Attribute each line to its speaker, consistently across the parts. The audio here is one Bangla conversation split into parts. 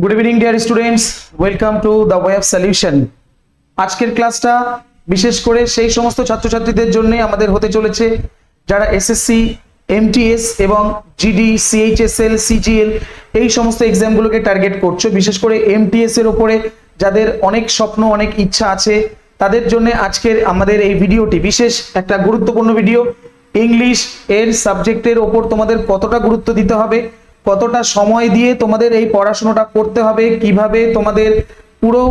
Speaker 1: Good evening dear students, welcome to the way of solution. আজকের ক্লাসটা বিশেষ করে সেই সমস্ত ছাত্রছাত্রীদের জন্য আমাদের হতে চলেছে যারা এসএসসি, এমটিএস এবং জিডি, সিএইচএসএল, সিজিএল এই সমস্ত এক্সামগুলোকে টার্গেট করছো। বিশেষ করে এমটিএস এর উপরে যাদের অনেক স্বপ্ন, অনেক ইচ্ছা আছে, তাদের জন্য আজকের আমাদের এই ভিডিওটি বিশেষ একটা গুরুত্বপূর্ণ ভিডিও। ইংলিশ এর সাবজেক্টের ওপর তোমাদের কতটা গুরুত্ব দিতে হবে, কতটা সময় দিয়ে তোমাদের এই পড়াশোনাটা করতে হবে, কিভাবে তোমাদের পুরো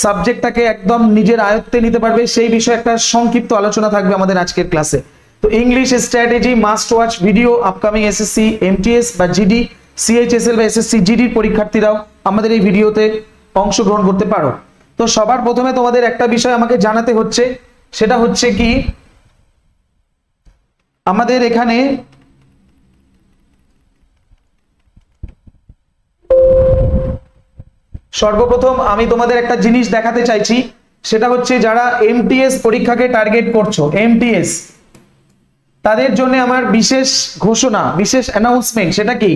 Speaker 1: সাবজেক্টটাকে একদম নিজের আয়ত্তে নিতে পারবে, সেই বিষয়ে একটা সংক্ষিপ্ত আলোচনা থাকবে আমাদের আজকের ক্লাসে। তো English strategy must watch video upcoming SSC, MTS বা জিডি, সিএইচএসএল বা এসএসসি জিডির পরীক্ষার্থীরাও আমাদের এই ভিডিওতে অংশগ্রহণ করতে পারো। তো সবার প্রথমে তোমাদের একটা বিষয় আমাকে জানাতে হচ্ছে, সেটা হচ্ছে কি আমাদের এখানে সর্বপ্রথম আমি তোমাদের একটা জিনিস দেখাতে চাইছি, সেটা হচ্ছে যারা এমটিএস পরীক্ষাকে টার্গেট করছো, এমটিএস তাদের জন্য আমার বিশেষ ঘোষণা, বিশেষ অ্যানাউন্সমেন্ট। সেটা কি,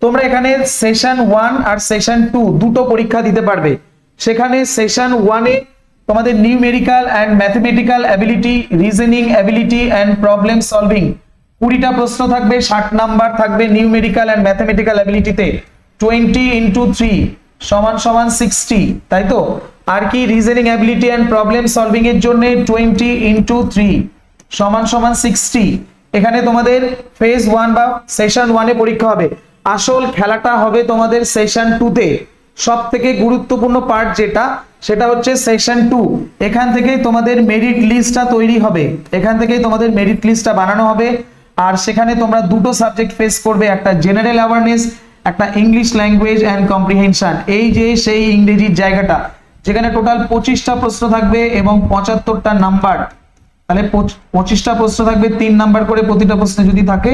Speaker 1: তোমরা এখানে সেশন 1 আর সেশন 2 দুটো পরীক্ষা দিতে পারবে। সেখানে সেশন 1 এ তোমাদের numerical and mathematical ability, reasoning ability and problem solving 20টা প্রশ্ন থাকবে, 60 নাম্বার থাকবে নিউমেরিক্যাল অ্যান্ড ম্যাথমেটিক্যাল অ্যাবিলিটিতে। 20 × 3 = 60, তাই তো? আর কি reasoning ability and problem solving এর জন্য 20 × 3 = 60। এখানে তোমাদের ফেজ 1 বা সেশন 1 এ পরীক্ষা হবে। আসল খেলাটা হবে তোমাদের সেশন 2 তে। সব থেকে গুরুত্বপূর্ণ পার্ট যেটা, সেটা হচ্ছে সেশন 2। এখান থেকেই তোমাদের মেরিট লিস্টটা তৈরি হবে, এখান থেকেই তোমাদের মেরিট লিস্টটা বানানো হবে। আর সেখানে তোমরা দুটো সাবজেক্ট ফেস করবে, একটা জেনারেল অ্যাওয়ারনেস, একটা ইংলিশ ল্যাঙ্গুয়েজ অ্যান্ড কম্প্রিহেনশন। এই যে সেই ইংরেজির জায়গাটা, যেখানে টোটাল 25টা প্রশ্ন থাকবে এবং 75টা নাম্বার। তাহলে 25টা প্রশ্ন থাকবে, 3 নাম্বার করে প্রতিটা প্রশ্নে যদি থাকে,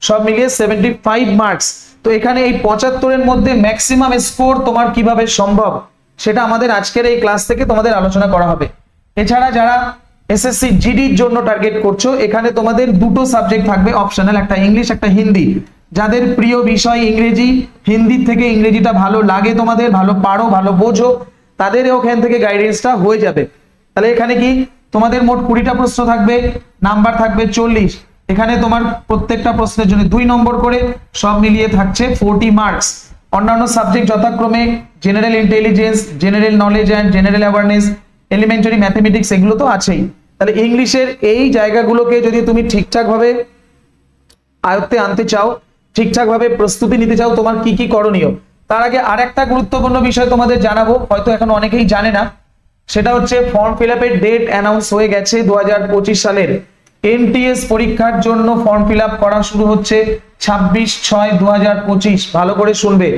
Speaker 1: সব মিলিয়ে 75 মার্কস। তো এখানে এই 75-এর মধ্যে ম্যাক্সিমাম স্কোর তোমার কিভাবে সম্ভব, সেটা আমাদের আজকের এই ক্লাস থেকে তোমাদের আলোচনা করা হবে। এছাড়া যারা এসএসসি জিডির জন্য টার্গেট করছো, এখানে তোমাদের দুটো সাবজেক্ট থাকবে অপশনাল, একটা ইংলিশ, একটা হিন্দি। যাদের প্রিয় বিষয় ইংরেজি, হিন্দির থেকে ইংরেজিটা ভালো লাগে তোমাদের, ভালো পারো, ভালো বোঝো, তাদের ওখান থেকে গাইডেন্সটা হয়ে যাবে। তাহলে এখানে কি তোমাদের মোট 20টা প্রশ্ন থাকবে, নাম্বার থাকবে 40। এখানে তোমার প্রত্যেকটা প্রশ্নের জন্য 2 নম্বর করে, সব মিলিয়ে থাকছে 40 মার্কস। অন্যান্য সাবজেক্ট যথাক্রমে general intelligence, general knowledge and general awareness, elementary mathematics, এগুলো তো আছেই। তাহলে ইংলিশের এই জায়গাগুলোকে যদি তুমি ঠিকঠাকভাবে আয়ত্তে আনতে চাও, ঠিকঠাকভাবে প্রস্তুতি নিতে চাও, তোমার কি কি করণীয়। তার আগে আরেকটা গুরুত্বপূর্ণ বিষয় তোমাদের জানাবো, হয়তো এখন অনেকেই জানে না, সেটা হচ্ছে ফর্ম ফিল আপের ডেট অ্যানাউন্স হয়ে গেছে। 2025 সালের এমটিএস পরীক্ষার জন্য ফর্ম ফিল আপ করা শুরু হচ্ছে 26/6/2025। ভালো করে শুনবে।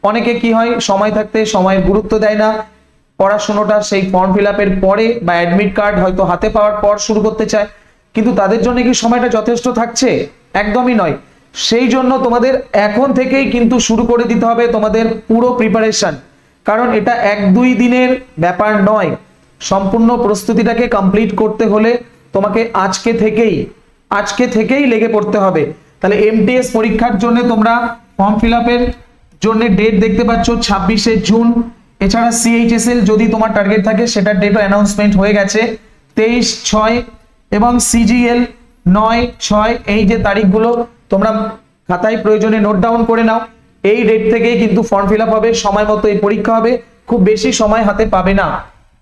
Speaker 1: অনেকে কি হয়, সময় থাকতে সময়ের গুরুত্ব দেয় না, পড়াশোনাটা সেই ফর্ম ফিল আপের পরে বা অ্যাডমিট কার্ড হয়তো হাতে পাওয়ার পর শুরু করতে চায়, কিন্তু তাদের জন্য কি সময়টা যথেষ্ট থাকছে? একদমই নয়। সেই জন্য তোমাদের এখন থেকেই কিন্তু শুরু করে দিতে হবে তোমাদের পুরো প্রিপারেশন, কারণ এটা 1-2 দিনের ব্যাপার নয়। সম্পূর্ণ প্রস্তুতিটাকে কমপ্লিট করতে হলে তোমাকে আজকে থেকেই লেগে পড়তে হবে। তাহলে এমটিএস পরীক্ষার জন্য তোমরা ফর্ম ফিল আপের জন্য ডেট দেখতে পাচ্ছ 26শে জুন। এছাড়া সিএইচএসএল যদি তোমার টার্গেট থাকে, সেটার ডেটও অ্যানাউন্সমেন্ট হয়ে গেছে 23/6, এবং সিজিএল 9/6। এই যে তারিখগুলো তোমরা খাতায় প্রয়োজনে নোট ডাউন করে নাও। এই ডেট থেকেই কিন্তু ফর্ম ফিল আপ হবে, সময় মতো এই পরীক্ষা হবে, খুব বেশি সময় হাতে পাবে না।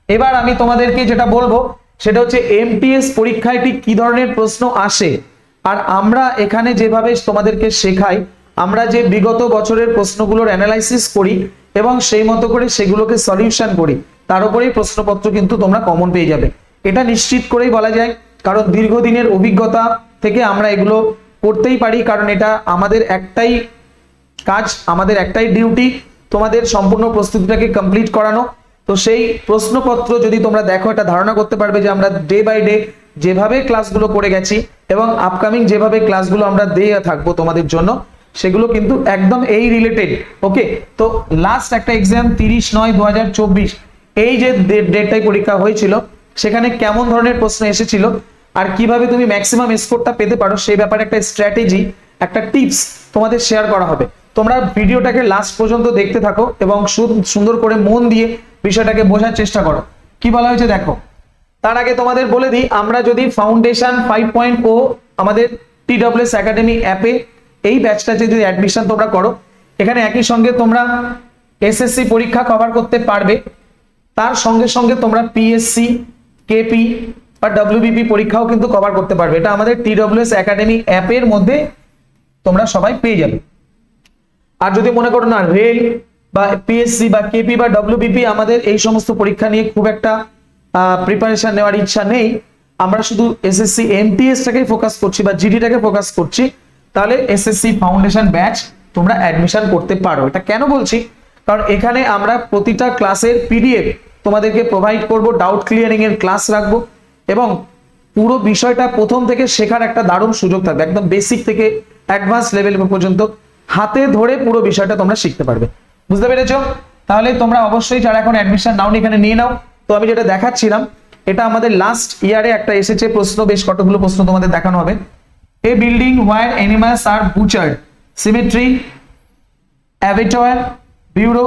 Speaker 1: এবার আমি তোমাদেরকে যেটা বলবো, সেটা হচ্ছে এমটিএস পরীক্ষায় ঠিক কি ধরনের প্রশ্ন আসে। আর আমরা এখানে যেভাবে তোমাদেরকে শেখাই, আমরা যে বিগত বছরের প্রশ্নগুলোর অ্যানালাইসিস করি এবং সেই মতো করে সেগুলোকে সলিউশন করি, তার উপরেই প্রশ্নপত্র কিন্তু তোমরা কমন পেয়ে যাবে। এটা নিশ্চিত করেই বলা যায়, কারণ দীর্ঘদিনের অভিজ্ঞতা থেকে আমরা এগুলো করতেই পারি, কারণ এটা আমাদের একটাই কাজ, আমাদের একটাই ডিউটি, তোমাদের সম্পূর্ণ প্রস্তুতিটাকে কমপ্লিট করানো। তো সেই প্রশ্নপত্র যদি তোমরা দেখো, এটা ধারণা করতে পারবে যে আমরা ডে বাই ডে যেভাবে ক্লাসগুলো করে গেছি এবং আপকামিং যেভাবে ক্লাসগুলো আমরা দিয়ে থাকবো তোমাদের জন্য, সেগুলো কিন্তু একদম এই রিলেটেড। ওকে, তো লাস্ট একটা এক্সাম 30/9/2024, এই যে ডেটটাই পরীক্ষা হয়েছিল, সেখানে কেমন ধরনের প্রশ্ন এসেছিল আর কিভাবে তুমি ম্যাক্সিমাম স্কোরটা পেতে পারো, সেই ব্যাপারে একটা স্ট্র্যাটেজি, একটা টিপস তোমাদের শেয়ার করা হবে। তোমরা ভিডিওটাকে লাস্ট পর্যন্ত দেখতে থাকো এবং সুন্দর করে মন দিয়ে বিষয়টাকে বোঝার চেষ্টা করো। কি বলা হয়েছে দেখো। তার আগে তোমাদের বলে দিই, আমরা যদি ফাউন্ডেশন 5.0 আমাদের TWS একাডেমি অ্যাপে এই ব্যাচটা যদি অ্যাডমিশন তোমরা করো, এখানে একই সঙ্গে তোমরা SSC পরীক্ষা কভার করতে পারবে, তার সঙ্গে সঙ্গে তোমরা PSC, KP বা WBP পরীক্ষাও কিন্তু কভার করতে পারবে। এটা আমাদের TWS একাডেমি অ্যাপের মধ্যে তোমরা সবাই পেয়ে যাবে। আর যদি মনে করো না রেল বা PSC বা KP বা WBP আমাদের এই সমস্ত পরীক্ষা নিয়ে খুব একটা প্রিপারেশন নেওয়ার ইচ্ছা নেই, আমরা শুধু SSC MTS টাকে ফোকাস করছি বা GD টাকে ফোকাস করছি, তাহলে SSC ফাউন্ডেশন ব্যাচ তোমরা অ্যাডমিশন করতে পারো। এটা কেন বলছি, কারণ এখানে আমরা প্রতিটা ক্লাসের PDF তোমাদেরকে প্রোভাইড করব, ডাউট ক্লিয়ারিং এর ক্লাস রাখবো এবং পুরো বিষয়টা প্রথম থেকে শেখার একটা দারুণ সুযোগ থাকবে। একদম বেসিক থেকে অ্যাডভান্স লেভেল পর্যন্ত হাতে ধরে পুরো বিষয়টা তোমরা শিখতে পারবে। বুঝতে পেরেছো? তাহলে তোমরা অবশ্যই যারা এখন অ্যাডমিশন নাও এখানে নিয়ে নাও। তো আমি যেটা দেখাচ্ছিলাম, এটা আমাদের লাস্ট ইয়ারে একটা এসেছে প্রশ্ন, বেশ কতগুলো প্রশ্ন তোমাদের দেখানো হবে। এ বিল্ডিং ওয়্যার অ্যানিমালস আর বুচার্ড, সিমেট্রি, অ্যাবেটয়ার, ব্যুরো,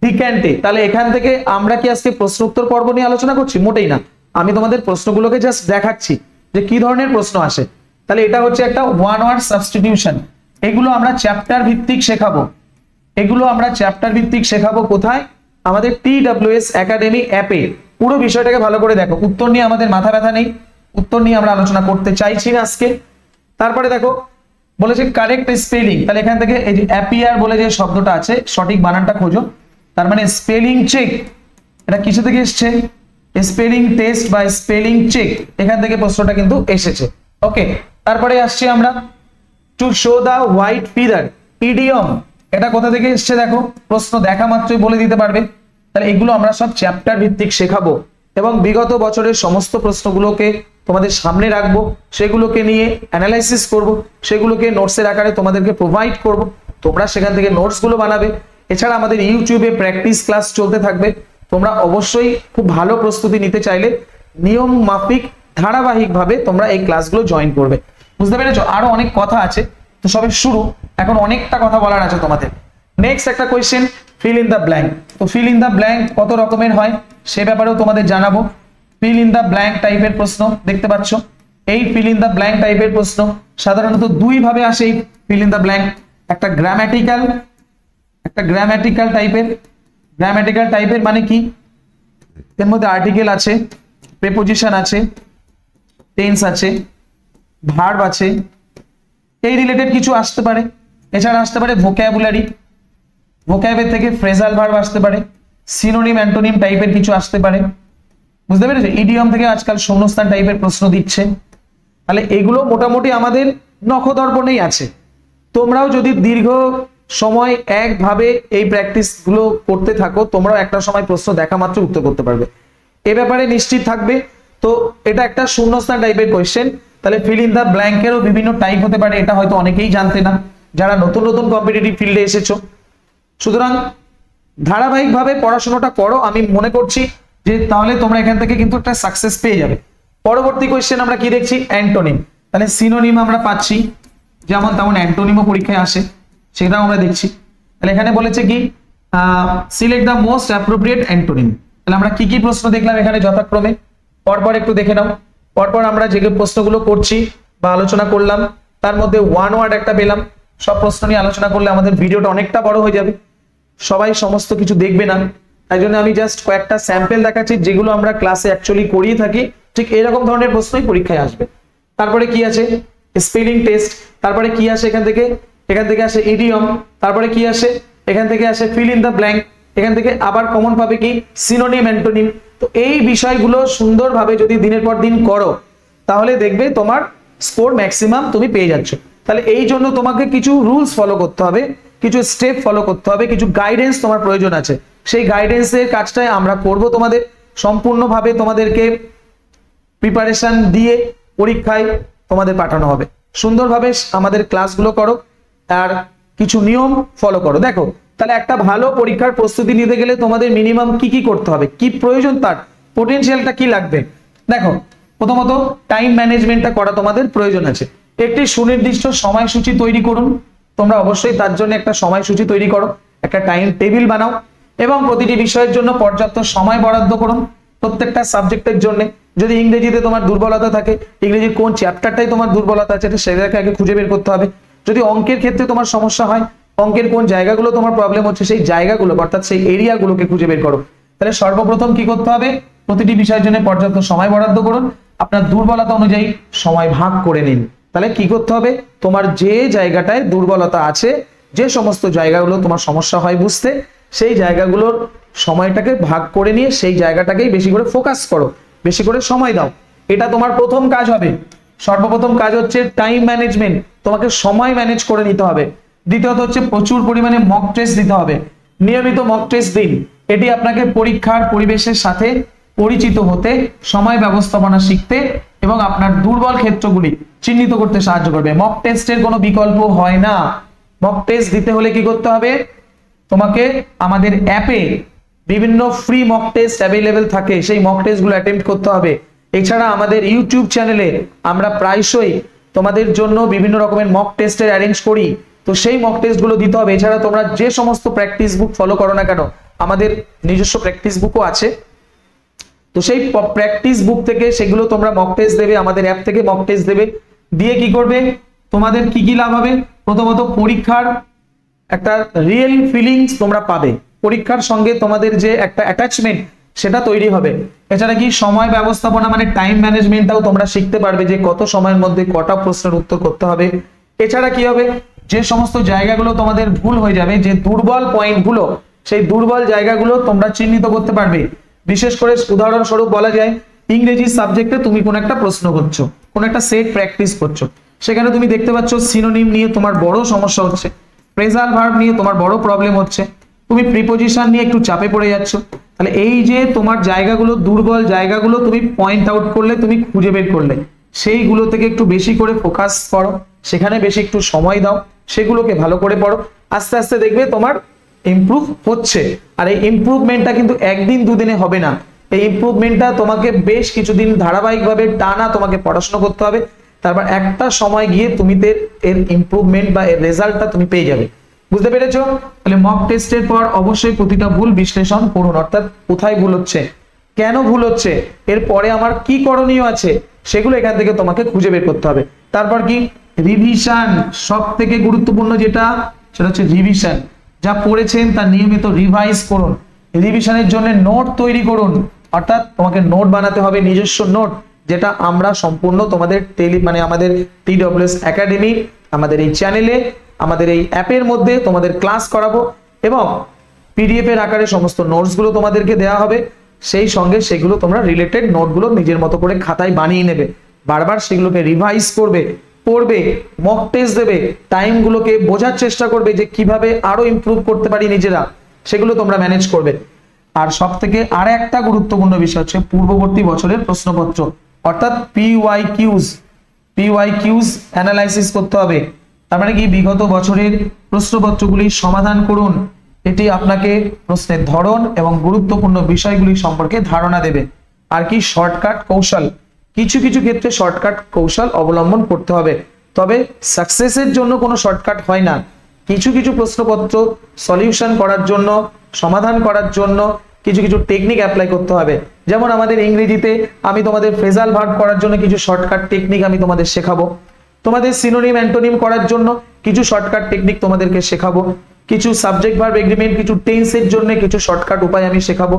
Speaker 1: ডিক্যান্টে। তাহলে এখান থেকে আমরা কি আজকে প্রশ্ন উত্তর পর্ব নিয়ে আলোচনা করছি? মোটেই না। আমি তোমাদের প্রশ্নগুলোকে জাস্ট দেখাচ্ছি যে কি ধরনের প্রশ্ন আসে। তাহলে এটা হচ্ছে একটা ওয়ান ওয়ার্ড সাবস্টিটিউশন, এগুলো আমরা চ্যাপ্টার ভিত্তিক শেখাবো। এগুলো আমরা চ্যাপ্টার ভিত্তিক শেখাবো কোথায়? আমাদের TWS একাডেমি অ্যাপে। পুরো বিষয়টাকে ভালো করে দেখো। উত্তর নিয়ে আমাদের মাথা ব্যথা নেই, উত্তর নিয়ে আমরা আলোচনা করতে চাইছি না আজকে। তারপরে দেখো বলেছে কারেক্ট স্পেলিং। তাহলে এখান থেকে এই যে অ্যাপিয়ার বলে যে শব্দটা আছে, সঠিক বানানটা খোঁজো। তার মানে স্পেলিং চেক, এটা কিছু থেকে এসছে, স্পেলিং টেস্ট বা স্পেলিং চেক, এখান থেকে প্রশ্নটা কিন্তু এসেছে। ওকে, তারপরে আসছি আমরা to show the white feather, idiom, এটা কোথা থেকে এসছে দেখো, প্রশ্ন দেখা মাত্রই বলে দিতে পারবে। তাহলে এগুলো আমরা সব চ্যাপ্টার ভিত্তিক শেখাবো এবং বিগত বছরের সমস্ত প্রশ্নগুলোকে তোমাদের সামনে রাখবো, সেগুলোকে নিয়ে অ্যানালাইসিস করব, সেগুলোকে নোটসের আকারে তোমাদেরকে প্রোভাইড করব, তোমরা সেখান থেকে নোটসগুলো বানাবে। এছাড়া আমাদের ইউটিউবে প্র্যাকটিস ক্লাস চলতে থাকবে। তোমরা অবশ্যই খুব ভালো প্রস্তুতি নিতে চাইলে নিয়ম মাফিক ধারাবাহিকভাবে তোমরা এই ক্লাসগুলো জয়েন করবে। বুঝতে পেরেছো? আরো অনেক কথা আছে, তো সবে শুরু, এখন অনেকটা কথা বলার আছে তোমাদের। নেক্সট একটা question, fill in the blank. তো ফিল ইন দ্য ব্ল্যাঙ্ক কত রকমের হয় সে ব্যাপারেও তোমাদের জানাবো। ফিল ইন দ্য ব্ল্যাঙ্ক টাইপের প্রশ্ন দেখতে পাচ্ছ। এই ফিল ইন দ্য ব্ল্যাঙ্ক টাইপের প্রশ্ন সাধারণত দুই ভাবে আসে। এই ফিল ইন দ্য ব্ল্যাঙ্ক, একটা গ্রামাটিক্যাল টাইপের। গ্রামাটিক্যাল টাইপের মানে কি? এর মধ্যে আর্টিকেল আছে, প্রেপোজিশন আছে, টেন্স আছে, ভার্ব আছে, এই রিলেটেড কিছু আসতে পারে। এছাড়া আসতে পারে ভোক্যাবুলারি, ভোক্যাবের থেকে ফ্রেজাল ভার্ব আসতে পারে, সিনোনিম অ্যান্টোনিম টাইপের কিছু আসতে পারে। বুঝতে পেরেছো? ইডিয়ম থেকে আজকাল শূন্যস্থান টাইপের প্রশ্ন দিচ্ছে। তাহলে এগুলো মোটামুটি আমাদের নখদর্পণেই আছে। তোমরাও যদি দীর্ঘ সময় একভাবে এই প্র্যাকটিস গুলো করতে থাকো, তোমরাও একটা সময় প্রশ্ন দেখা মাত্র উত্তর করতে পারবে, এ ব্যাপারে নিশ্চিত থাকবে। তো এটা একটা শূন্যস্থান টাইপের কোয়েশ্চেন। তাহলে ফিল ইন দ্য ব্ল্যাঙ্কেরও বিভিন্ন টাইপ হতে পারে, এটা হয়তো অনেকেই জানতে না যারা নতুন নতুন কম্পিটিটিভ ফিল্ডে এসেছো। সুতরাং ধারাবাহিকভাবে পড়াশোনাটা করো, আমি মনে করছি যে তাহলে তোমরা এখান থেকে কিন্তু একটা সাকসেস পেয়ে যাবে। পরবর্তী কোয়েশ্চেন আমরা কি দেখছি? অ্যান্টোনিম। তাহলে সিনোনিম আমরা পাচ্ছি, যেমন তেমন অ্যান্টোনিমও পরীক্ষায় আসে, সেটাও আমরা দেখছি। তাহলে এখানে বলেছে কি select the most appropriate antonym. তাহলে আমরা কি কি প্রশ্ন দেখলাম এখানে যথাক্রমে, পরপর একটু দেখে নাও। পরপর আমরা যে প্রশ্নগুলো করছি বা আলোচনা করলাম তার মধ্যে ওয়ান ওয়ার্ড একটা পেলাম। সব প্রশ্ন নিয়ে আলোচনা করলে আমাদের ভিডিওটা অনেকটা বড় হয়ে যাবে, সবাই সমস্ত কিছু দেখবে না। তাই জন্য আমি জাস্ট কয়েকটা স্যাম্পল দেখাচ্ছি যেগুলো আমরা ক্লাসে অ্যাকচুয়ালি করিয়ে থাকি, ঠিক এরকম ধরনের প্রশ্নই পরীক্ষায় আসবে। তারপরে কি আছে? Spelling test. তারপরে কি আসে এখান থেকে আসে ইডিয়ম। তারপরে কি আসে? এখান থেকে আসে ফিল ইন দ্য ব্ল্যাঙ্ক। এখান থেকে আবার কমন পাবে কি? Synonym antonym. তো এই বিষয়গুলো সুন্দরভাবে যদি দিনের পর দিন করো তাহলে দেখবে তোমার স্কোর ম্যাক্সিমাম তুমি পেয়ে যাচ্ছ। তাহলে এই জন্য তোমাকে কিছু রুলস ফলো করতে হবে, কিছু স্টেপ ফলো করতে হবে, কিছু গাইডেন্স তোমার প্রয়োজন আছে। সেই গাইডেন্সের কাজটাই আমরা করব, তোমাদের সম্পূর্ণভাবে তোমাদেরকে প্রিপারেশন দিয়ে পরীক্ষায় তোমাদের পাঠানো হবে। সুন্দরভাবে আমাদের ক্লাসগুলো করো আর কিছু নিয়ম ফলো করো। দেখো তাহলে একটা ভালো পরীক্ষার প্রস্তুতি নিতে গেলে তোমাদের মিনিমাম কি কি করতে হবে, কি প্রয়োজন, তার পোটেনশিয়ালটা কি লাগবে। দেখো প্রথমত টাইম ম্যানেজমেন্টটা করা তোমাদের প্রয়োজন আছে। একটি সুনির্দিষ্ট সময়সূচি তৈরি করুন তোমরা অবশ্যই তার জন্য একটা সময়সূচি তৈরি করো, একটা টাইম টেবিল বানাও এবং প্রতিটি বিষয়ের জন্য পর্যাপ্ত সময় বরাদ্দ করুন প্রত্যেকটা সাবজেক্টের জন্য। যদি ইংরেজিতে তোমার দুর্বলতা থাকে, ইংরেজির কোন চ্যাপ্টারটাই তোমার দুর্বলতা আছে সেটাকে আগে খুঁজে বের করতে হবে। যদি অঙ্কের ক্ষেত্রে তোমার সমস্যা হয়, অঙ্কের কোন জায়গাগুলো তোমার প্রবলেম হচ্ছে সেই জায়গাগুলো অর্থাৎ সেই এরিয়াগুলোকে খুঁজে বের করো। তাহলে সর্বপ্রথম কি করতে হবে, প্রতিটি বিষয়ের জন্য পর্যাপ্ত সময় বরাদ্দ করুন, আপনার দুর্বলতা অনুযায়ী সময় ভাগ করে নিন। তাহলে কি করতে হবে, তোমার যে জায়গাটায় দুর্বলতা আছে, যে সমস্ত জায়গাগুলো তোমার সমস্যা হয় বুঝতে, সেই জায়গাগুলোর সময়টাকে ভাগ করে নিয়ে সেই জায়গাটাকেই বেশি করে ফোকাস করো, বেশি করে সময় দাও। এটা তোমার প্রথম কাজ হবে। সর্বপ্রথম কাজ হচ্ছে টাইম ম্যানেজমেন্ট, তোমাকে সময় ম্যানেজ করে নিতে হবে। দ্বিতীয়ত হচ্ছে প্রচুর পরিমাণে মক টেস্ট দিতে হবে, নিয়মিত মক টেস্ট দিন। এটি আপনাকে পরীক্ষার পরিবেশের সাথে পরিচিত হতে, সময় ব্যবস্থাপনা শিখতে এবং আপনার দুর্বল ক্ষেত্রগুলি চিহ্নিত করতে সাহায্য করবে। মক টেস্টের কোনো বিকল্প হয় না। মক টেস্ট দিতে হলে কি করতে হবে, তোমাকে আমাদের অ্যাপে বিভিন্ন ফ্রি মক টেস্ট অ্যাভেলেবেল থাকে, সেই মক টেস্টগুলো অ্যাটেম্প্ট করতে হবে। এছাড়া আমাদের ইউটিউব চ্যানেলে আমরা প্রায়শই তোমাদের জন্য বিভিন্ন রকমের মক টেস্টের অ্যারেঞ্জ করি, তো সেই মক টেস্টগুলো দিতে হবে। এছাড়া তোমরা যে সমস্ত প্র্যাকটিস বুক ফলো করো না কেন, আমাদের নিজস্ব প্র্যাকটিস বুকও আছে, তো সেই প্র্যাকটিস বুক থেকে সেগুলো তোমরা মক টেস্ট দেবে, আমাদের অ্যাপ থেকে মক টেস্ট দেবে। দিয়ে কি করবে, তোমাদের কি কি লাভ হবে, প্রথমত পরীক্ষার একটা রিয়েল ফিলিংস তোমরা পাবে, পরীক্ষার সঙ্গে তোমাদের যে একটা অ্যাটাচমেন্ট সেটা তৈরি হবে। এছাড়া কি সময় ব্যবস্থাপনা মানে টাইম ম্যানেজমেন্টটাও তোমরা শিখতে পারবে, যে কত সময়ের মধ্যে কটা প্রশ্নের উত্তর করতে হবে। এছাড়া কি হবে, যে সমস্ত জায়গাগুলো তোমাদের ভুল হয়ে যাবে, যে দুর্বল পয়েন্টগুলো, সেই দুর্বল জায়গাগুলো তোমরা চিহ্নিত করতে পারবে। বিশেষ করে উদাহরণস্বরূপ বলা যায়, ইংরেজি সাবজেক্টে তুমি কোন একটা প্রশ্ন করছো, কোন একটা সেট প্র্যাকটিস করছো, সেখানে তুমি দেখতে পাচ্ছ সিনোনিম নিয়ে তোমার বড় সমস্যা হচ্ছে, ফ্রেজাল ভার্ব নিয়ে তোমার বড় প্রবলেম হচ্ছে, তুমি প্রিপোজিশন নিয়ে একটু চাপে পড়ে যাচ্ছ। তাহলে এই যে তোমার জায়গাগুলো, দুর্বল জায়গাগুলো তুমি পয়েন্ট আউট করলে, তুমি খুঁজে বের করলে, সেইগুলো থেকে একটু বেশি করে ফোকাস করো, সেখানে বেশি একটু সময় দাও, সেগুলোকে ভালো করে পড়ো। আস্তে আস্তে দেখবে তোমার ইমপ্রুভ হচ্ছে। আর এই ইমপ্রুভমেন্টটা কিন্তু একদিন দুদিনে হবে না, এই ইমপ্রুভমেন্টটা তোমাকে বেশ কিছুদিন ধারাবাহিকভাবে টানা তোমাকে পড়াশোনা করতে হবে। তারপর একটা সময় গিয়ে তুমি এর ইমপ্রুভমেন্ট বা এর রেজাল্টটা তুমি পেয়ে যাবে। বুঝতে পেরেছো? তাহলে মক টেস্টের পর অবশ্যই প্রতিটা ভুল বিশ্লেষণ করুন, অর্থাৎ কোথায় ভুল হচ্ছে, কেন ভুল হচ্ছে, এরপরে আমার কি করণীয় আছে, সেগুলো এখান থেকে তোমাকে খুঁজে বের করতে হবে। তারপর কি রিভিশন, সব থেকে গুরুত্বপূর্ণ যেটা, সেটা হচ্ছে রিভিশন। যা পড়েছেন তা নিয়মিত রিভাইজ করুন। রিভিশনের জন্য নোট তৈরি করুন, অর্থাৎ তোমাকে নোট বানাতে হবে, নিজস্ব নোট, যেটা আমরা সম্পূর্ণ তোমাদের আমাদের TWS একাডেমি, আমাদের এই চ্যানেলে, আমাদের এই অ্যাপের মধ্যে তোমাদের ক্লাস করাবো এবং PDF এর আকারে সমস্ত নোটস গুলো তোমাদেরকে দেওয়া হবে। সেই সঙ্গে সেগুলো তোমরা রিলেটেড নোটগুলো নিজের মতো করে খাতায় বানিয়ে নেবে, বারবার সেগুলোকে রিভাইজ করবে, পড়বে, মক টেস্ট দেবে, টাইমগুলোকে বোঝার চেষ্টা করবে যে কিভাবে আরো ইমপ্রুভ করতে পারি নিজেরা, সেগুলো তোমরা ম্যানেজ করবে। আর সব থেকে আর একটা গুরুত্বপূর্ণ বিষয় হচ্ছে পূর্ববর্তী বছরের প্রশ্নপত্র, অর্থাৎ PYQs অ্যানালাইসিস করতে হবে। তার মানে কি, বিগত বছরের প্রশ্নপত্রগুলি সমাধান করুন। এটি আপনাকে প্রশ্নের ধরন এবং গুরুত্বপূর্ণ বিষয়গুলি সম্পর্কে ধারণা দেবে। আর কি, শর্টকাট কৌশল, কিছু কিছু ক্ষেত্রে শর্টকাট কৌশল অবলম্বন করতে হবে, তবে সাকসেসের জন্য কোনো শর্টকাট হয় না। কিছু কিছু প্রশ্নপত্র সলিউশন করার জন্য, সমাধান করার জন্য কিছু কিছু টেকনিক অ্যাপ্লাই করতে হবে। যেমন আমাদের ইংরেজিতে আমি তোমাদের ফ্রেজাল ভার্ব করার জন্য কিছু শর্টকাট টেকনিক আমি তোমাদের শেখাবো, তোমাদের সিনোনিম অ্যান্টোনিম করার জন্য কিছু শর্টকাট টেকনিক তোমাদেরকে শেখাবো, কিছু সাবজেক্ট ভার্ব এগ্রিমেন্ট, কিছু টেন্সের জন্য কিছু শর্টকাট উপায় আমি শেখাবো।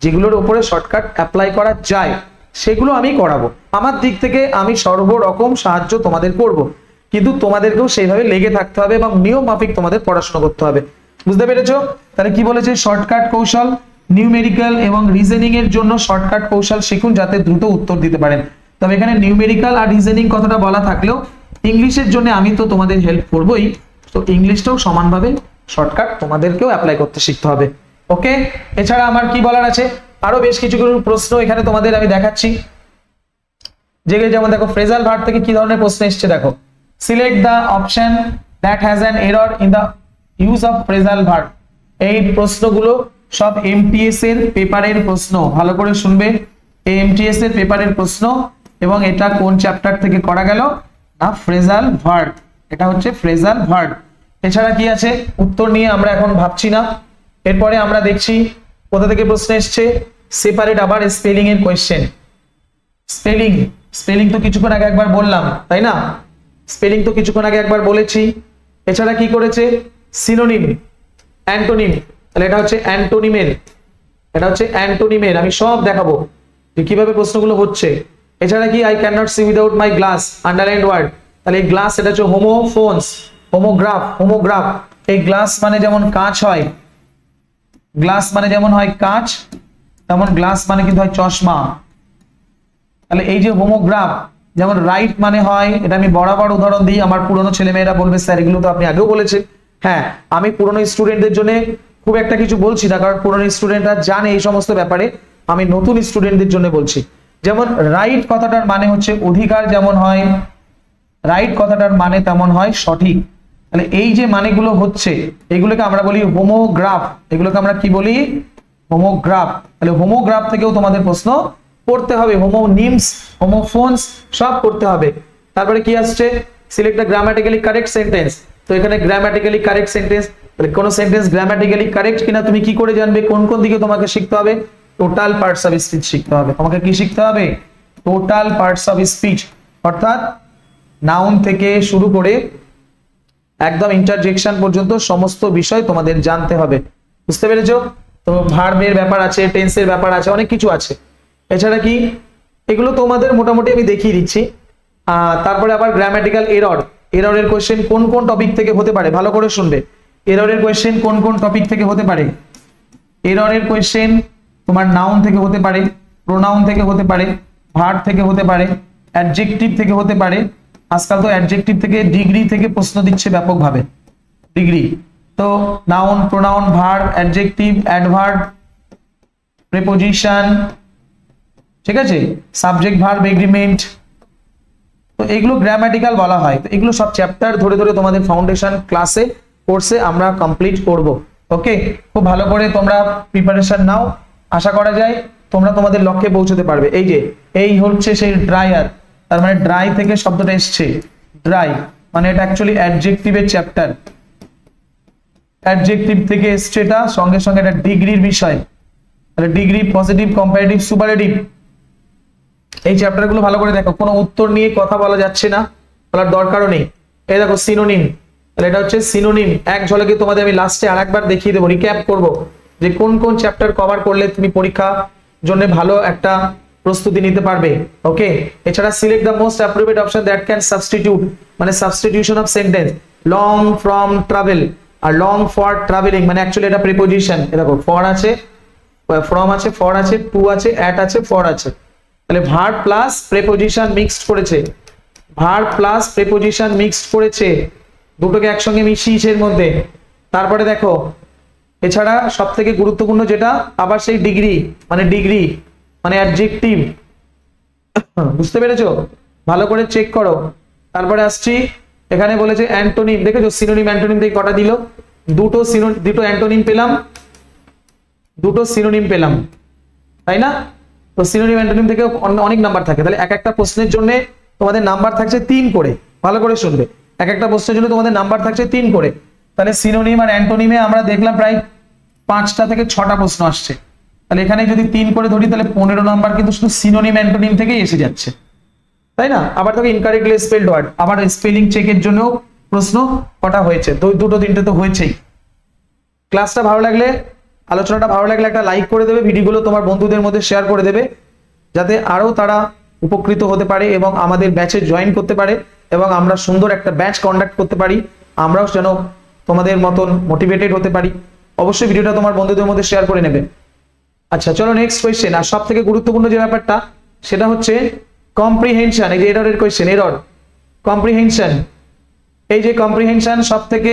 Speaker 1: যেগুলোর উপরে শর্টকাট অ্যাপ্লাই করা যায় সেগুলো আমি করাবো। আমার দিক থেকে আমি সর্বরকম সাহায্য তোমাদের করব, কিন্তু তোমাদেরকেও সেইভাবে লেগে থাকতে হবে এবং নিয়ম মাফিক তোমাদের পড়াশোনা করতে হবে। বুঝতে পেরেছো? তাহলে কি বলেছে, শর্টকাট কৌশল, নিউমেরিক্যাল এবং রিজনিং এর জন্য শর্টকাট কৌশল শিখুন যাতে দ্রুত উত্তর দিতে পারেন। তবে এখানে নিউমেরিক্যাল আর রিজনিং কথাটা বলা থাকলেও ইংলিশের জন্য আমি তো তোমাদের হেল্প করবই, তো ইংলিশটাও সমানভাবে শর্টকাট তোমাদেরকেও অ্যাপ্লাই করতে শিখতে হবে। ওকে, এছাড়া আমার কি বলার আছে, আরো বেশ কিছু প্রশ্ন এখানে তোমাদের আমি দেখাচ্ছি। যেমন দেখো, ফ্রেজাল ভার্ব থেকে কি ধরনের প্রশ্ন এসছে দেখো, select the option that has an error in the use of phrasal verb. এই প্রশ্নগুলো সব MTS এর পেপারের প্রশ্ন, ভালো করে শুনবে, MTS এর পেপারের প্রশ্ন। এবং এটা কোন চ্যাপ্টার থেকে করা গেল না, ফ্রেজাল ভার্ব। এটা হচ্ছে ফ্রেজাল ভার্ব। এছাড়া কি আছে উত্তর নিয়ে আমরা এখন ভাবছি না। এরপরে আমরা দেখছি কোথা থেকে প্রশ্ন এসছে, সেপারেট আবার স্পেলিং এর কোয়েশ্চেন। স্পেলিং তো কিছুক্ষণ আগে একবার বললাম, তাই না? স্পেলিং তো কিছুক্ষণ আগে একবার বলেছি। এছাড়া কি করেছে, সিনোনিম, অ্যান্টোনিম। তাহলে এটা হচ্ছে অ্যান্টোনিমের, আমি সব দেখাবো যে কিভাবে প্রশ্নগুলো হচ্ছে। এছাড়া কি, I can not see without my glass, underlined word. তাহলে এই গ্লাস, এটা হচ্ছে হোমোফোনস, হোমোগ্রাফ। এই গ্লাস মানে যেমন কাঁচ হয়, গ্লাস মানে যেমন হয় কাঁচ, তেমন গ্লাস মানে কিন্তু হয় চশমা। তাহলে এই যে হোমোগ্রাফ, যেমন রাইট মানে হয়, এটা আমি বরাবর উদাহরণ দিই, আমার পুরনো ছেলেমেয়েরা বলবে স্যার এগুলো তো আপনি আগেও বলেছেন। হ্যাঁ, আমি পুরনো স্টুডেন্টদের জন্য খুব একটা কিছু বলছি না, কারণ পুরনো স্টুডেন্টরা জানে এই সমস্ত ব্যাপারে, আমি নতুন স্টুডেন্টদের জন্য বলছি। যেমন রাইট কথাটার মানে হচ্ছে অধিকার, যেমন হয় রাইট কথাটার মানে তেমন হয় সঠিক। তাহলে এই যে মানেগুলো হচ্ছে, এগুলোকে আমরা বলি হোমোগ্রাফ। এগুলোকে আমরা কি বলি, হোমোগ্রাফ। তাহলে হোমোগ্রাফ থেকেও তোমাদের প্রশ্ন করতে হবে, হোমোনিমস, হোমোফোনস সব করতে হবে। তারপরে কি আসছে, select the grammatically correct sentence. তো এখানে গ্রামাটিক্যালি কারেক্ট সেন্টেন্স, তাহলে কোন সেন্টেন্স গ্রামাটিক্যালি কারেক্ট কিনা তুমি কি করে জানবে, কোন কোন দিকে তোমাকে শিখতে হবে, টোটাল পার্টস অফ স্পিচ শিখতে হবে। তোমাকে কি শিখতে হবে, টোটাল পার্টস অফ স্পিচ, অর্থাৎ নাউন থেকে শুরু করে একদম ইন্টারজেকশন পর্যন্ত সমস্ত বিষয় তোমাদের জানতে হবে। বুঝতে পেরেছো? তো ভার্বের ব্যাপার আছে, টেন্সের ব্যাপার আছে, অনেক কিছু আছে। এছাড়া কি, এগুলো তোমাদের মোটামুটি আমি দেখিয়ে দিচ্ছি। তারপরে আবার গ্রামাটিক্যাল এররের কোয়েশ্চেন কোন কোন টপিক থেকে হতে পারে, ভালো করে শুনবে। এররের কোয়েশ্চেন কোন কোন টপিক থেকে হতে পারে। এররের কোয়েশ্চেন তোমার নাউন থেকে হতে পারে, প্রোনাউন থেকে হতে পারে, ভার্ব থেকে হতে পারে, অ্যাডজেক্টিভ থেকে হতে পারে। আজকাল তো অ্যাডজেক্টিভ থেকে ডিগ্রি থেকে প্রশ্ন দিচ্ছে ব্যাপকভাবে, ডিগ্রি। তো noun, pronoun, verb, adjective, adverb, preposition, ঠিক আছে, সাবজেক্ট, ভার্ব, এগ্রিমেন্ট, তো এগুলো গ্রামাটিক্যাল বলা হয়। তো এগুলো সব চ্যাপ্টার ধরে ধরে তোমাদের ফাউন্ডেশন ক্লাসে, কোর্সে আমরা কমপ্লিট করব। ওকে, খুব ভালো করে তোমরা প্রিপারেশন নাও, আশা করা যায় তোমরা তোমাদের লক্ষ্যে পৌঁছতে পারবে। এই যে এই হচ্ছে সেই ড্রায়ার, তার মানে ড্রাই থেকে শব্দটা এসছে, ড্রাই মানে এটা অ্যাকচুয়ালি অ্যাডজেক্টিভের চ্যাপ্টার, অ্যাডজেক্টিভ থেকে এসছে, এটা সঙ্গে সঙ্গে এটা ডিগ্রির বিষয়। তাহলে ডিগ্রি, পজিটিভ, কম্পারেটিভ, সুপারলেটিভ, এই চ্যাপ্টারগুলো ভালো করে দেখো। কোনো উত্তর নিয়ে কথা বলা যাচ্ছে না, বলার দরকারও নেই। এই দেখো সিনোনিম, তাহলে এটা হচ্ছে সিনোনিম। এক ঝলকে তোমাদের আমি লাস্টে আরেকবার দেখিয়ে দেবো, রিক্যাপ করব যে কোন কোন চ্যাপ্টার কভার করলে তুমি পরীক্ষা জন্য ভালো একটা প্রস্তুতি নিতে পারবে। ওকে, এছাড়া select the most appropriate option that can substitute, মানে substitution of sentence, long from travel আর লং ফর ট্রাভেলিং, মানে অ্যাকচুয়ালি এটা প্রিপোজিশন। দেখো ফর আছে, ফ্রম আছে, ফর আছে, টু আছে, অ্যাট আছে, ফর আছে। তাহলে ভার্ব প্লাস প্রিপোজিশন মিক্সড করেছে, ভার্ব প্লাস প্রিপোজিশন মিক্সড করেছে, দুটোকে একসঙ্গে মিশিয়েছে এর মধ্যে। তারপরে দেখো এছাড়া সবথেকে গুরুত্বপূর্ণ যেটা, আবার সেই ডিগ্রি মানে অ্যাডজেক্টিভ। বুঝতে পেরেছো? ভালো করে চেক করো। তারপরে আসছি, এখানে বলেছে অ্যান্টোনিম, দেখেছো সিনোনিম অ্যান্টোনিম থেকে কটা দিল, দুটো অ্যান্টোনিম পেলাম, দুটো সিনোনিম পেলাম, তাই না? তো সিনোনিম অ্যান্টোনিম থেকে অনেক নাম্বার থাকে। তাহলে এক একটা প্রশ্নের জন্য তোমাদের নাম্বার থাকছে 3 করে, ভালো করে শুনবে। এক একটা প্রশ্নের জন্য তোমাদের নাম্বার থাকছে 3 করে। তাহলে সিনোনিম আর অ্যান্টোনিমে আমরা দেখলাম প্রায় 5টা থেকে 6টা প্রশ্ন আসছে। তাহলে এখানে যদি 3 করে ধরি, তাহলে 15 নাম্বার কিন্তু শুধু সিনোনিম অ্যান্টোনিম থেকেই এসে যাচ্ছে, তাই না? আবার দেখো ইনকারেক্টলি স্পেলড ওয়ার্ড, আবার স্পেলিং চেকের জন্য প্রশ্ন কটা হয়েছে, দুটো তিনটে তো হয়েছেই। ক্লাসটা ভালো লাগলে, আলোচনাটা ভালো লাগলে একটা লাইক করে দেবে, ভিডিওগুলো তোমার বন্ধুদের মধ্যে শেয়ার করে দেবে, যাতে আরো তারা উপকৃত হতে পারে এবং আমাদের ব্যাচে জয়েন করতে পারে, এবং আমরা সুন্দর একটা ব্যাচ কন্ডাক্ট করতে পারি, আমরাও যেন তোমাদের মতন মোটিভেটেড হতে পারি। অবশ্যই ভিডিওটা তোমার বন্ধুদের মধ্যে শেয়ার করে নেবে। আচ্ছা চলো নেক্সট কোয়েশ্চেন। আর সব থেকে গুরুত্বপূর্ণ যে ব্যাপারটা সেটা হচ্ছে কম্প্রিহেনশন। এই যে এররের কোয়েশ্চেন, এরর কম্প্রিহেনশন, এই যে কম্প্রিহেনশন সব থেকে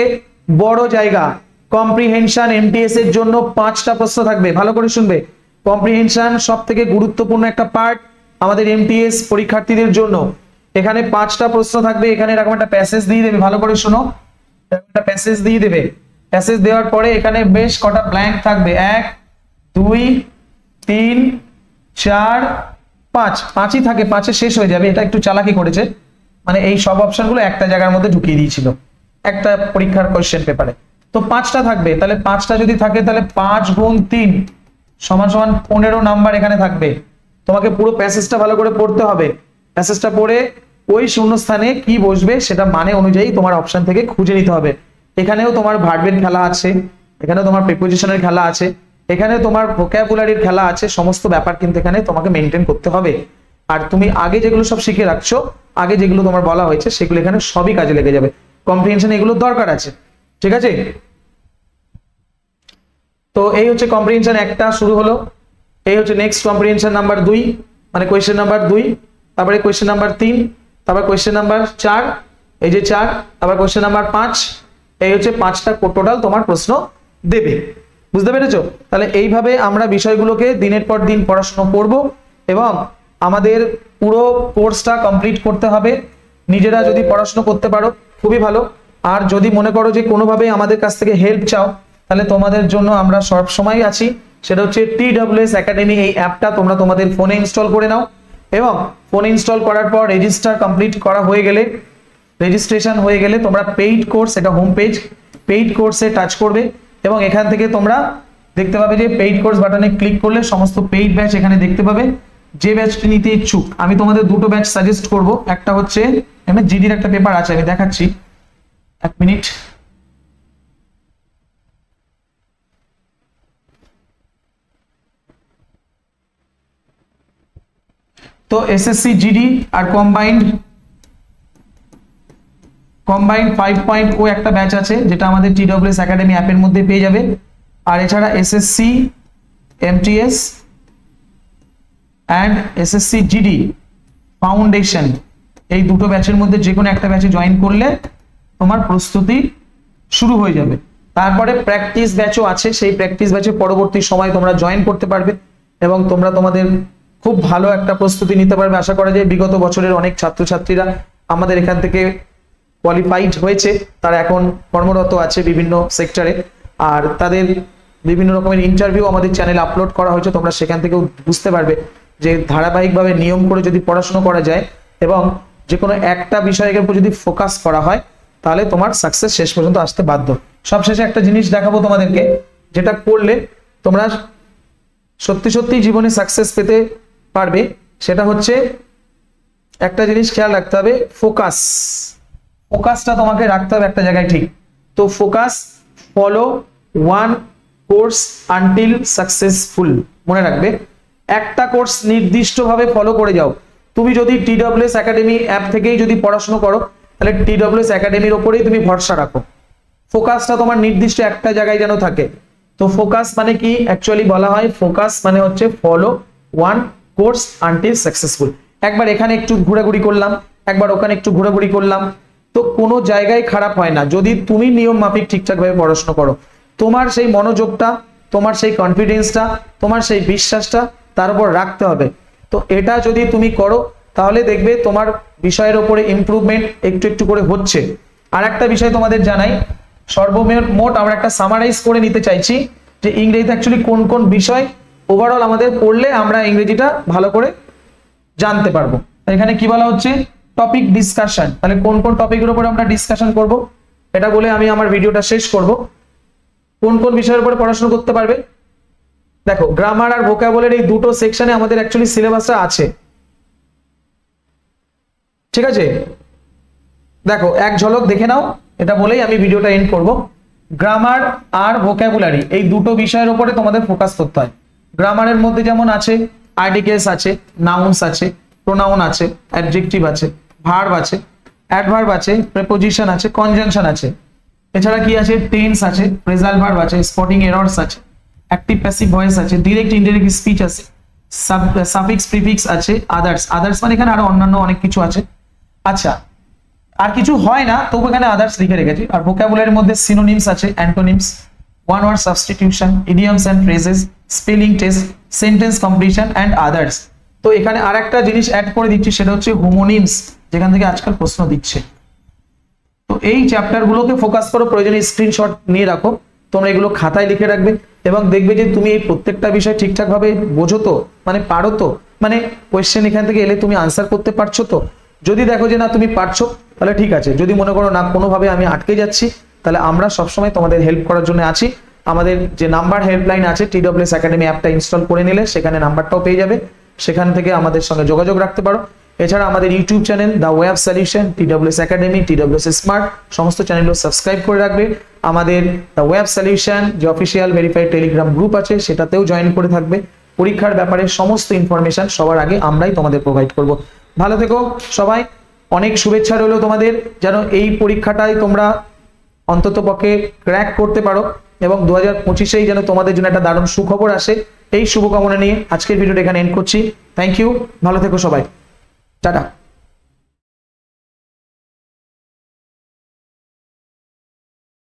Speaker 1: বড় জায়গা। কম্প্রিহেনশন এমটিএস এর জন্য 5টা প্রশ্ন থাকবে, ভালো করে শুনবে। কম্প্রিহেনশন সব থেকে গুরুত্বপূর্ণ একটা পার্ট আমাদের এমটিএস পরীক্ষার্থীদের জন্য। এখানে 5টা প্রশ্ন থাকবে, এখানে এরকম একটা প্যাসেজ দিয়ে দেবে, ভালো করে শোনো, একটা প্যাসেজ দিয়ে দেবে। প্যাসেজ দেওয়ার পরে এখানে বেশ কটা ব্ল্যাঙ্ক থাকবে, 1 2 3 4 5, 5ই থাকে, 5এ শেষ হয়ে যাবে। এটা একটু চালাকি করেছে, মানে এই সব অপশনগুলো একটা জায়গার মধ্যে ঢুকিয়ে দিয়েছিল, একটা পরীক্ষার কোশ্চেন পেপারে। তো 5টা থাকবে, তাহলে 5টা যদি থাকে তাহলে 5 গুণ 3 সমান সমান 15 নাম্বার এখানে থাকবে। তোমাকে পুরো প্যাসেজটা ভালো করে পড়তে হবে, প্যাসেজটা পড়ে ওই শূন্যস্থানে কি বসবে সেটা মানে অনুযায়ী তোমার অপশন থেকে খুঁজে নিতে হবে। এখানেও তোমার ভার্বের খেলা আছে, এখানেও তোমার প্রিপোজিশনের খেলা আছে, এখানে তোমার ভোকাবুলারির খেলা আছে, সমস্ত ব্যাপার কিন্তু এখানে তোমাকে মেনটেন করতে হবে। আর তুমি আগে যেগুলো সব শিখে রাখছো, আগে যেগুলো তোমার বলা হয়েছে সেগুলো এখানে সবই কাজে লেগে যাবে। কম্প্রিহেনশন এগুলো দরকার আছে, ঠিক আছে? তো এই হচ্ছে কম্প্রিহেনশন একটা শুরু হলো। এই হচ্ছে নেক্সট কম্প্রিহেনশন নাম্বার 2, মানে কোয়েশ্চেন নাম্বার 2, তারপরে কোয়েশ্চেন নাম্বার 3, তারপর কোয়েশ্চেন নাম্বার 4, এই যে 4, তারপর কোয়েশ্চেন নাম্বার 5, এই হচ্ছে 5টা টোটাল তোমার প্রশ্ন দেবে। বুঝতে পেরেছো? তাহলে এইভাবে আমরা বিষয়গুলোকে দিনের পর দিন পড়াশোনা করব এবং আমাদের পুরো কোর্সটা কমপ্লিট করতে হবে। নিজেরা যদি পড়াশোনা করতে পারো খুবই ভালো, আর যদি মনে করো যে কোনোভাবে আমাদের কাছ থেকে হেল্প চাও তাহলে তোমাদের জন্য আমরা সব সময় আছি। সেটা হচ্ছে TWS একাডেমি, এই অ্যাপটা তোমরা তোমাদের ফোনে ইনস্টল করে নাও এবং ফোনে ইনস্টল করার পর রেজিস্টার কমপ্লিট করা হয়ে গেলে, রেজিস্ট্রেশন হয়ে গেলে তোমরা পেইড কোর্স, এটা হোম পেজ, পেইড কোর্সে টাচ করবে এবং এখান থেকে তোমরা দেখতে পাবে যে পেইড কোর্স বাটনে ক্লিক করলে সমস্ত পেইড ব্যাচ এখানে দেখতে পাবে। যে ব্যাচটি নিতে ইচ্ছুক, আমি তোমাদের দুটো ব্যাচ সাজেস্ট করব। একটা হচ্ছে এখানে জিডির একটা পেপার আছে, আমি দেখাচ্ছি, এক মিনিট। তো এসএসসি জিডি আর কম্বাইন্ড 5.0 একটা ব্যাচ আছে যেটা আমাদের TWS একাডেমি অ্যাপের মধ্যে পেয়ে যাবে। আর এছাড়া SSC MTS and SSC GD foundation, এই দুটো ব্যাচের মধ্যে যে কোনো একটা ব্যাচে জয়েন করলে তোমার প্রস্তুতি শুরু হয়ে যাবে। তারপরে প্র্যাকটিস ব্যাচও আছে, সেই প্র্যাকটিস ব্যাচে পরবর্তী সময় তোমরা জয়েন করতে পারবে এবং তোমরা তোমাদের খুব ভালো একটা প্রস্তুতি নিতে পারবে। আশা করা যায় বিগত বছরের অনেক ছাত্রছাত্রীরা আমাদের এখান থেকে কোয়ালিফাইড হয়েছে, তারা এখন কর্মরত আছে বিভিন্ন সেক্টরে, আর তাদের বিভিন্ন রকমের ইন্টারভিউ আমাদের চ্যানেলে আপলোড করা হয়েছে। তোমরা সেখান থেকেও বুঝতে পারবে যে ধারাবাহিকভাবে নিয়ম করে যদি পড়াশোনা করা যায় এবং যে কোনো একটা বিষয়ের উপর যদি ফোকাস করা হয় তাহলে তোমার সাকসেস শেষ পর্যন্ত আসতে বাধ্য। সবশেষে একটা জিনিস দেখাবো তোমাদেরকে, যেটা করলে তোমরা সত্যি সত্যি জীবনে সাকসেস পেতে পারবে। সেটা হচ্ছে একটা জিনিস খেয়াল রাখতে হবে, ফোকাস। ফোকাসটা তোমাকে রাখতে হবে একটা জায়গায়, ঠিক? তো focus, follow one course until successful, মনে রাখবে। একটা কোর্স নির্দিষ্টভাবে ফলো করে যাও। তুমি যদি TWS একাডেমি অ্যাপ থেকেই যদি পড়াশোনা করো তাহলে TWS একাডেমির ওপরেই তুমি ভরসা রাখো। ফোকাসটা তোমার নির্দিষ্ট একটা জায়গায় যেন থাকে। তো ফোকাস মানে কি অ্যাকচুয়ালি বলা হয়, ফোকাস মানে হচ্ছে follow one course until successful. একবার এখানে একটু ঘোরাঘুরি করলাম, একবার ওখানে একটু ঘোরাঘুরি করলাম, তো কোনো জায়গায় খারাপ হয় না যদি তুমি নিয়ম মাফিক ঠিকঠাক ভাবে পড়াশোনা করো। তোমার সেই মনোযোগটা, তোমার সেই কনফিডেন্সটা, তোমার সেই বিশ্বাসটা তার উপর রাখতে হবে। তো এটা যদি তুমি করো তাহলে দেখবে তোমার বিষয়ের উপরে ইমপ্রুভমেন্ট একটু একটু করে হচ্ছে। আর একটা বিষয় তোমাদের জানাই, সর্বমোট আমরা একটা সামারাইজ করে নিতে চাইছি যে ইংরেজিতে অ্যাকচুয়ালি কোন কোন বিষয় ওভারঅল আমাদের পড়লে আমরা ইংরেজিটা ভালো করে জানতে পারবো। এখানে কি বলা হচ্ছে, টপিক ডিসকাশন। তাহলে কোন কোন টপিকের উপরে আমরা ডিসকাশন করব এটা বলে আমি আমার ভিডিওটা শেষ করব। কোন কোন বিষয়ের উপরে পড়াশোনা করতে পারবে? দেখো, গ্রামার আর ভোকাবুলারি এই দুটো সেকশনে আমাদের অ্যাকচুয়ালি সিলেবাসটা আছে, ঠিক আছে? দেখো এক ঝলক দেখে নাও, এটা বলেই আমি ভিডিওটা এন্ড করব। গ্রামার আর ভোকাবুলারি এই দুটো বিষয়ের উপরে তোমাদের ফোকাস করতে হয়। গ্রামারের মধ্যে যেমন আছে আর্টিকেলস আছে, নাউন্স আছে, প্রোনাউন আছে, অ্যাডজেক্টিভ আছে, ভার্ব আছে, অ্যাডভার্ব আছে, প্রিপোজিশন আছে, কনজাংশন আছে। এছাড়া কি আছে, টেন্স আছে, ফ্রেজাল ভার্ব আছে, স্পটিং এরর্স আছে, অ্যাক্টিভ প্যাসিভ ভয়েস আছে, ডাইরেক্ট ইনডাইরেক্ট স্পিচ আছে, সাফিক্স প্রিফিক্স আছে, আদার্স মানে এখানে আরো অন্যান্য অনেক কিছু আছে। আচ্ছা, আর কিছু হয় না তবু এখানে আদার্স লিখে রেখেছি। আর ভোকাবুলারির মধ্যে সিনোনিমস আছে, antonyms, one word substitution, idioms and phrases, spelling test, sentence completion and others. তো এখানে আরেকটা জিনিস অ্যাড করে দিচ্ছি, সেটা হচ্ছে হোমোনিমস, যেখান থেকে আজকাল প্রশ্ন দিচ্ছে। তো এই চ্যাপ্টার গুলোকে ফোকাস করো, প্রয়োজনে স্ক্রিনশট নিয়ে রাখো, তোমরা এগুলো খাতায় লিখে রাখবে এবং দেখবে যে তুমি এই প্রত্যেকটা বিষয় ঠিকঠাক ভাবে বোঝো তো, মানে পারো তো, মানে কোয়েশ্চেন এখান থেকে এলে তুমি আনসার করতে পারছো তো। যদি দেখো যে না তুমি পারছো তাহলে ঠিক আছে, যদি মনে করো না কোনোভাবে আমি আটকে যাচ্ছি, তাহলে আমরা সবসময় তোমাদের হেল্প করার জন্য আছি। আমাদের যে নাম্বার হেল্পলাইন আছে, TWS একাডেমি অ্যাপটা ইনস্টল করে নিলে সেখানে নাম্বারটাও পেয়ে যাবে, সেখান থেকে আমাদের সঙ্গে যোগাযোগ রাখতে পারো। এছাড়া আমাদের YouTube channel the web solution, TWS academy, TWS smart, সমস্ত চ্যানেলগুলো সাবস্ক্রাইব করে রাখবে। আমাদের দ্য ওয়েব সলিউশন যে অফিসিয়াল ভেরিফাইড টেলিগ্রাম গ্রুপ আছে সেটাতেও জয়েন করে থাকবে। পরীক্ষার ব্যাপারে সমস্ত ইনফরমেশন সবার আগে আমরাই তোমাদের প্রোভাইড করব। ভালো থেকো সবাই, অনেক শুভেচ্ছা রইল তোমাদের, যেন এই পরীক্ষাটাই তোমরা অন্ততপক্ষে ক্র্যাক করতে পারো এবং 2025-এই যেন তোমাদের জন্য একটা দারুণ সুখবর আসে, এই শুভকামনা নিয়ে আজকের ভিডিওটা এখানে এন্ড করছি। থ্যাংক ইউ, ভালো থেকো সবাই, টাটা।